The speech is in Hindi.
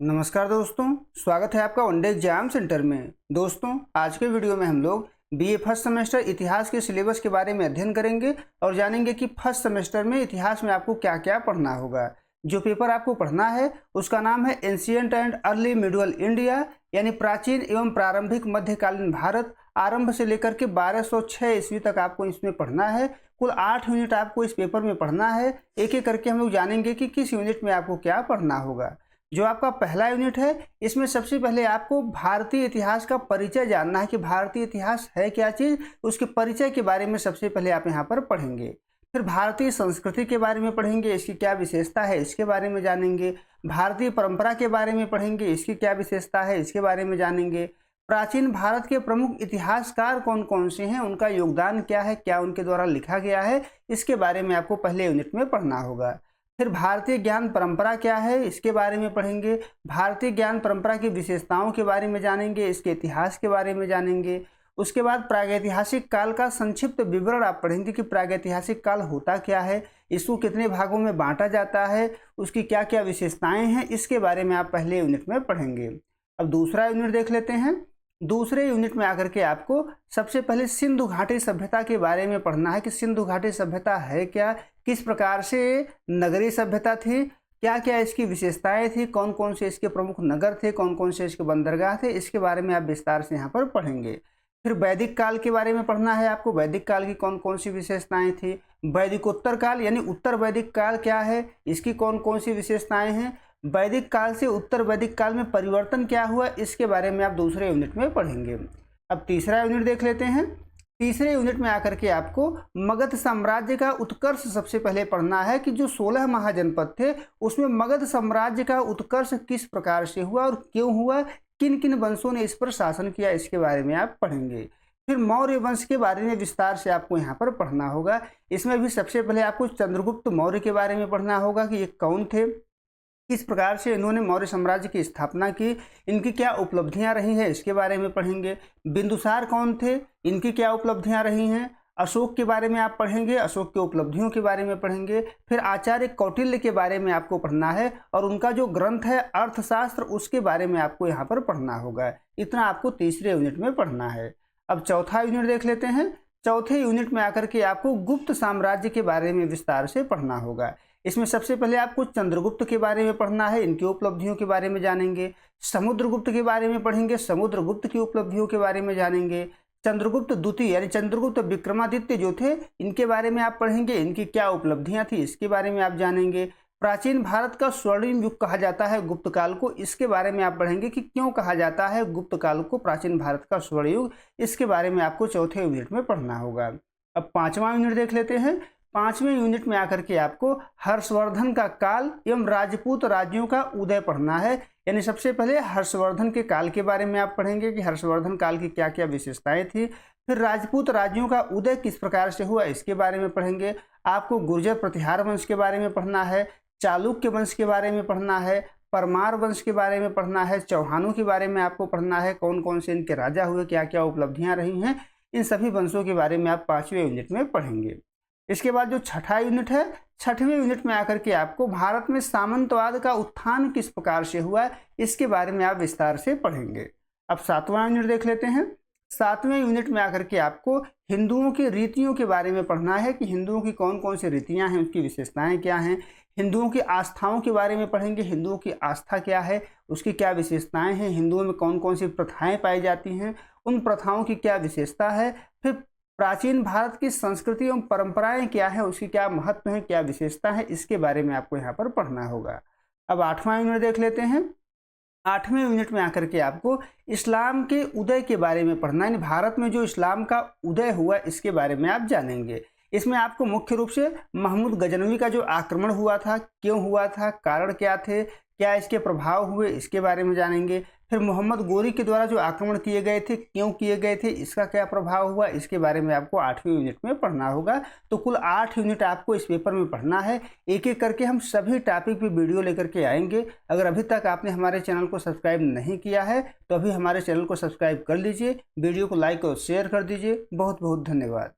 नमस्कार दोस्तों, स्वागत है आपका वनडे एग्जाम सेंटर में। दोस्तों, आज के वीडियो में हम लोग बीए फर्स्ट सेमेस्टर इतिहास के सिलेबस के बारे में अध्ययन करेंगे और जानेंगे कि फर्स्ट सेमेस्टर में इतिहास में आपको क्या क्या पढ़ना होगा। जो पेपर आपको पढ़ना है उसका नाम है ancient and early medieval India, यानी प्राचीन एवं प्रारंभिक मध्यकालीन भारत, आरंभ से लेकर के 1206 ईस्वी तक आपको इसमें पढ़ना है। कुल 8 यूनिट आपको इस पेपर में पढ़ना है। एक एक करके हम लोग जानेंगे कि किस यूनिट में आपको क्या पढ़ना होगा। जो आपका पहला यूनिट है, इसमें सबसे पहले आपको भारतीय इतिहास का परिचय जानना है कि भारतीय इतिहास है क्या चीज़, उसके परिचय के बारे में सबसे पहले आप यहाँ पर पढ़ेंगे। फिर भारतीय संस्कृति के बारे में पढ़ेंगे, इसकी क्या विशेषता है इसके बारे में जानेंगे। भारतीय परंपरा के बारे में पढ़ेंगे, इसकी क्या विशेषता है इसके बारे में जानेंगे। प्राचीन भारत के प्रमुख इतिहासकार कौन कौन से हैं, उनका योगदान क्या है, क्या उनके द्वारा लिखा गया है, इसके बारे में आपको पहले यूनिट में पढ़ना होगा। फिर भारतीय ज्ञान परंपरा क्या है इसके बारे में पढ़ेंगे। भारतीय ज्ञान परंपरा की विशेषताओं के बारे में जानेंगे, इसके इतिहास के बारे में जानेंगे। उसके बाद प्रागैतिहासिक काल का संक्षिप्त विवरण आप पढ़ेंगे कि प्रागैतिहासिक काल होता क्या है, इसको कितने भागों में बांटा जाता है, उसकी क्या क्या विशेषताएं हैं, इसके बारे में आप पहले यूनिट में पढ़ेंगे। अब दूसरा यूनिट देख लेते हैं। दूसरे यूनिट में आकर के आपको सबसे पहले सिंधु घाटी सभ्यता के बारे में पढ़ना है कि सिंधु घाटी सभ्यता है क्या, किस प्रकार से नगरीय सभ्यता थी, क्या क्या इसकी विशेषताएं थी, कौन कौन से इसके प्रमुख नगर थे, कौन कौन से इसके बंदरगाह थे, इसके बारे में आप विस्तार से यहाँ पर पढ़ेंगे। फिर वैदिक काल के बारे में पढ़ना है आपको, वैदिक काल की कौन कौन सी विशेषताएं थी। वैदिकोत्तर काल यानी उत्तर वैदिक काल क्या है, इसकी कौन कौन सी विशेषताएं हैं। वैदिक काल से उत्तर वैदिक काल में परिवर्तन क्या हुआ, इसके बारे में आप दूसरे यूनिट में पढ़ेंगे। अब तीसरा यूनिट देख लेते हैं। तीसरे यूनिट में आकर के आपको मगध साम्राज्य का उत्कर्ष सबसे पहले पढ़ना है कि जो 16 महाजनपद थे उसमें मगध साम्राज्य का उत्कर्ष किस प्रकार से हुआ और क्यों हुआ, किन किन वंशों ने इस पर शासन किया, इसके बारे में आप पढ़ेंगे। फिर मौर्य वंश के बारे में विस्तार से आपको यहाँ पर पढ़ना होगा। इसमें भी सबसे पहले आपको चंद्रगुप्त मौर्य के बारे में पढ़ना होगा कि ये कौन थे, किस प्रकार से इन्होंने मौर्य साम्राज्य की स्थापना की, इनकी क्या उपलब्धियां रही हैं, इसके बारे में पढ़ेंगे। बिंदुसार कौन थे, इनकी क्या उपलब्धियां रही हैं। अशोक के बारे में आप पढ़ेंगे, अशोक की उपलब्धियों के बारे में पढ़ेंगे। फिर आचार्य कौटिल्य के बारे में आपको पढ़ना है और उनका जो ग्रंथ है अर्थशास्त्र, उसके बारे में आपको यहाँ पर पढ़ना होगा। इतना आपको तीसरे यूनिट में पढ़ना है। अब चौथा यूनिट देख लेते हैं। चौथे यूनिट में आकर के आपको गुप्त साम्राज्य के बारे में विस्तार से पढ़ना होगा। इसमें सबसे पहले आपको चंद्रगुप्त के बारे में पढ़ना है, इनकी उपलब्धियों के बारे में जानेंगे। समुद्रगुप्त के बारे में पढ़ेंगे, समुद्रगुप्त की उपलब्धियों के बारे में जानेंगे। चंद्रगुप्त द्वितीय यानी चंद्रगुप्त विक्रमादित्य जो थे, इनके बारे में आप पढ़ेंगे, इनकी क्या उपलब्धियां थी इसके बारे में आप जानेंगे। प्राचीन भारत का स्वर्णिम युग कहा जाता है गुप्त काल को, इसके बारे में आप पढ़ेंगे कि क्यों कहा जाता है गुप्त काल को प्राचीन भारत का स्वर्ण युग, इसके बारे में आपको चौथे यूनिट में पढ़ना होगा। अब पांचवा यूनिट देख लेते हैं। पांचवें यूनिट में आकर के आपको हर्षवर्धन का काल एवं राजपूत राज्यों का उदय पढ़ना है। यानी सबसे पहले हर्षवर्धन के काल के बारे में आप पढ़ेंगे कि हर्षवर्धन काल की क्या क्या विशेषताएं थी। फिर राजपूत राज्यों का उदय किस प्रकार से हुआ, इसके बारे में पढ़ेंगे। आपको गुर्जर प्रतिहार वंश के बारे में पढ़ना है, चालुक्य वंश के बारे में पढ़ना है, परमार वंश के बारे में पढ़ना है, चौहानों के बारे में आपको पढ़ना है, कौन कौन से इनके राजा हुए, क्या क्या उपलब्धियां रही हैं, इन सभी वंशों के बारे में आप पांचवें यूनिट में पढ़ेंगे। इसके बाद जो छठा यूनिट है, छठवें यूनिट में आकर के आपको भारत में सामंतवाद का उत्थान किस प्रकार से हुआ, इसके बारे में आप विस्तार से पढ़ेंगे। अब सातवां यूनिट देख लेते हैं। सातवें यूनिट में आकर के आपको हिंदुओं की रीतियों के बारे में पढ़ना है कि हिंदुओं की कौन कौन सी रीतियां हैं, उसकी विशेषताएं क्या हैं। हिंदुओं की आस्थाओं के बारे में पढ़ेंगे, हिंदुओं की आस्था क्या है, उसकी क्या विशेषताएं हैं, हिंदुओं में कौन कौन सी प्रथाएं पाई जाती हैं, उन प्रथाओं की क्या विशेषता है। फिर प्राचीन भारत की संस्कृति एवं परंपराएं क्या है, उसकी क्या महत्व है, क्या विशेषता है, इसके बारे में आपको यहाँ पर पढ़ना होगा। अब आठवां यूनिट देख लेते हैं। आठवें यूनिट में आकर के आपको इस्लाम के उदय के बारे में पढ़ना है। भारत में जो इस्लाम का उदय हुआ इसके बारे में आप जानेंगे। इसमें आपको मुख्य रूप से महमूद गजनवी का जो आक्रमण हुआ था, क्यों हुआ था, कारण क्या थे, क्या इसके प्रभाव हुए, इसके बारे में जानेंगे। फिर मोहम्मद गोरी के द्वारा जो आक्रमण किए गए थे, क्यों किए गए थे, इसका क्या प्रभाव हुआ, इसके बारे में आपको आठवीं यूनिट में पढ़ना होगा। तो कुल 8 यूनिट आपको इस पेपर में पढ़ना है। एक एक करके हम सभी टॉपिक पे वीडियो लेकर के आएंगे। अगर अभी तक आपने हमारे चैनल को सब्सक्राइब नहीं किया है तो अभी हमारे चैनल को सब्सक्राइब कर लीजिए, वीडियो को लाइक और शेयर कर दीजिए। बहुत बहुत धन्यवाद।